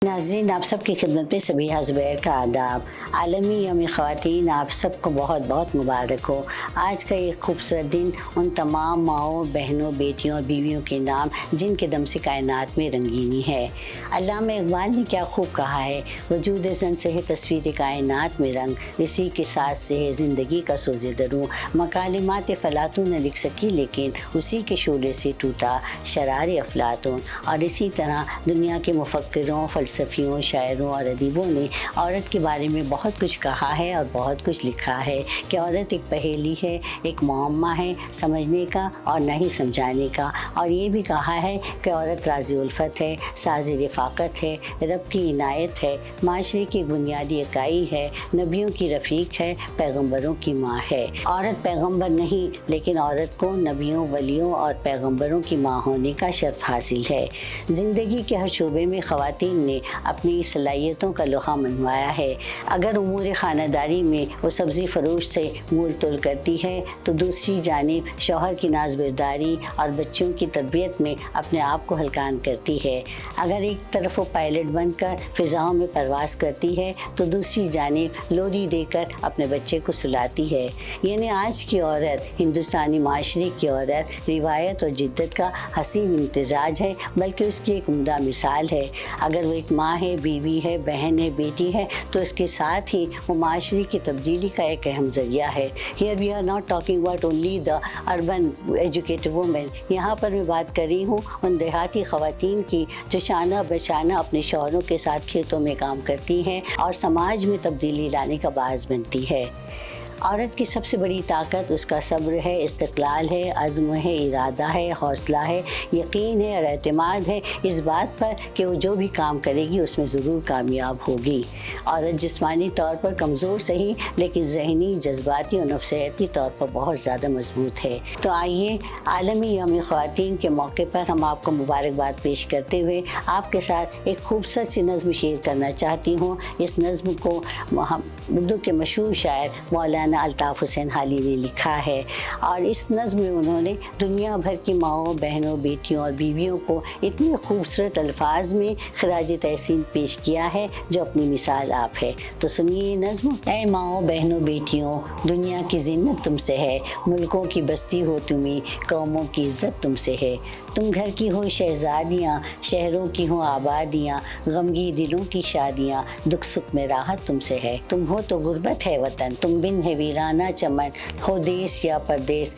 नाज़रीन, आप सब की खिदमत में सबीहा ज़ुबैर का आदाब। आलमी यौम ख़वातीन आप सबको बहुत बहुत मुबारक हो। आज का ये खूबसूरत दिन उन तमाम माँओं, बहनों, बेटियों और बीवियों के नाम जिनके दम से कायनात में रंगीनी है। अल्लामा इक़बाल ने क्या खूब कहा है, वजूद ज़न से है तस्वीर कायनात में रंग, इसी के साथ से है ज़िंदगी का सोज़े दरूं। मकालिमात फ़लातून न लिख सकी लेकिन उसी के शोले से टूटा शरार अफ़लातून। और इसी तरह दुनिया के मुफ़क्किरों, फ़लसफ़ियों, शायरों और अदीबों ने औरत के बारे में बहुत कुछ कहा है और बहुत कुछ लिखा है कि औरत एक पहेली है, एक मुअम्मा है, समझने का और नहीं समझाने का। और ये भी कहा है कि औरत राज़ी उल्फ़त है, साज़ रफ़ाक़त है, रब की इनायत है, माशरे की बुनियादी इकाई है, नबियों की रफ़ीक है, पैगम्बरों की माँ है। औरत पैगम्बर नहीं, लेकिन औरत को नबियों, वलियों और पैगम्बरों की माँ होने का शर्फ़ हासिल है। ज़िंदगी के हर शोबे में ख़वातीन ने अपनी सलाहियतों का लोहा मनवाया है। अगर उमूर ख़ानदारी में वो सब्ज़ी फ़रोश से मूल तोल करती है तो दूसरी जानिब शौहर की नाज़बरदारी और बच्चों की तरबियत में अपने आप को हलकान करती है। अगर एक तरफ वो पायलट बनकर फ़िज़ाओं में परवाज़ करती है तो दूसरी जानिब लोरी देकर अपने बच्चे को सुलाती है। यानी आज की औरत हिंदुस्तानी माशरे की औरत रिवायत और जिद्दत का हसीन इम्तिजाज है, बल्कि उसकी एक उम्दा मिसाल है। अगर वो एक माँ है, बीवी है, बहन है, बेटी है तो इसके साथ ही वो माशरे की तब्दीली का एक अहम ज़रिया है। Here we are not talking about only the urban educated women. यहाँ पर मैं बात कर रही हूँ उन देहाती ख़वातीन की जो शाना बशाना अपने शौहरों के साथ खेतों में काम करती हैं और समाज में तब्दीली लाने का बाज़ बनती है। औरत की सबसे बड़ी ताकत उसका सब्र है, इस्तिक़लाल है, अज़्म है, इरादा है, हौसला है, यकीन है और एतमाद है इस बात पर कि वो जो भी काम करेगी उसमें ज़रूर कामयाब होगी। औरत जिस्मानी तौर पर कमज़ोर सही लेकिन ज़हनी, जज्बाती और नफ़सियाती तौर पर बहुत ज़्यादा मजबूत है। तो आइए आलमी यौम ख़वातीन के मौके पर हम आपको मुबारकबाद पेश करते हुए आपके साथ एक खूबसूरत सी नज़्म शेयर करना चाहती हूँ। इस नज़्म को उर्दू के मशहूर शायर मौलाना अल्ताफ़ हुसैन हाली ने लिखा है और इस नज़्म में उन्होंने दुनिया भर की माँओं, बहनों, बेटियों और बीवियों को इतने खूबसूरत अल्फाज में खराज तहसीन पेश किया है जो अपनी मिसाल आप है। तो सुनिए ये नज़्म। ऐ माँओं, बहनों, बेटियों, दुनिया की ज़ीनत तुमसे है, मुल्कों की बस्ती हो तुम्हीं, कौमों की इज़्ज़त तुमसे है। तुम घर की हो शहज़ादियाँ, शहरों की हो आबादियाँ, गमगी दिलों की शादियाँ, दुख सुख में राहत तुमसे है। तुम हो तो गुर्बत है वतन, तुम बिन है वीराना चमन, हो देश या परदेश,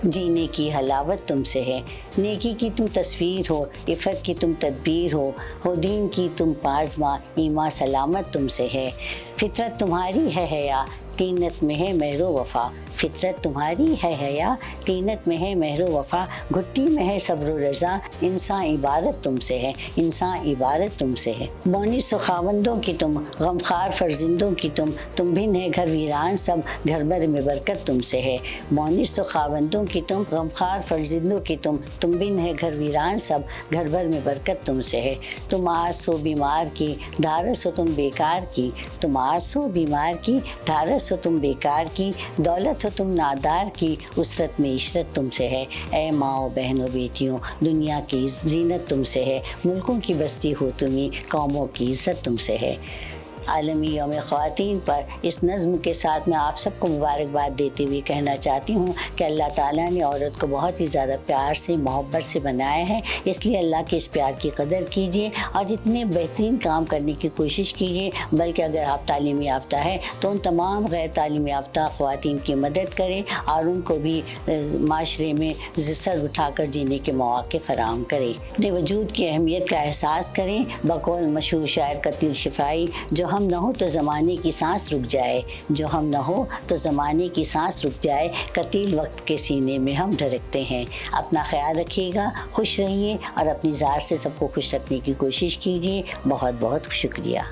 जीने की हलावत तुमसे है। नेकी की तुम तस्वीर हो, इफ़त की तुम तदबीर हो दीन की तुम पाज़मा, ईमा सलामत तुमसे है। फितरत तुम्हारी है हया, तीनत में है मेहरो वफ़ा, फितरत तुम्हारी है हया, तीनत में है मेहरो वफ़ा, घुट्टी में है सब्र रज़ा, इंसान इबारत तुमसे है, इंसान इबारत तुमसे है। मौनी सुखावंदों की तुम, गमखार फर्जिंदों की तुम भिन्न है घर वीरान सब, घर भर में बरकत तुमसे है। मौनी सुखावंदों की तुम, गमखार फर्जिंदों की तुम भिन्न है घर वीरान सब, घर भर में बरकत तुमसे है। तुम आस हो बीमार की, ढारस हो तुम बेकार की, तुम आस हो बीमार की, ढारस हो तुम बेकार की, दौलत हो तुम नादार की, उसरत में इशरत तुमसे है। ऐ माँओं, बहनों, बेटियों, दुनिया की ज़ीनत तुमसे है, मुल्कों की बस्ती हो तुम्हीं, कौमों की इज़्ज़त तुमसे है। आलमी यौम ख़वातीन पर इस नज़्म के साथ मैं आप सबको मुबारकबाद देते हुए कहना चाहती हूँ कि अल्लाह ताला ने औरत को बहुत ही ज़्यादा प्यार से, मोहब्बत से बनाया है। इसलिए अल्लाह के इस प्यार की कदर कीजिए और इतने बेहतरीन काम करने की कोशिश कीजिए। बल्कि अगर आप तालीम याफ्ता है तो उन तमाम गैर तालीम याफ्ता ख़वातीन की मदद करें और उनको भी माशरे में सर उठाकर जीने के मौक़े फ़राहम करें। अपने वजूद की अहमियत का एहसास करें। बकौल मशहूर शायर कतील शिफ़ाई, जो हम न हो तो ज़माने की सांस रुक जाए, जो हम न हो तो ज़माने की सांस रुक जाए, कतील वक्त के सीने में हम धड़कते हैं। अपना ख्याल रखिएगा, खुश रहिए और अपनी ज़ात से सबको खुश रखने की कोशिश कीजिए। बहुत बहुत शुक्रिया।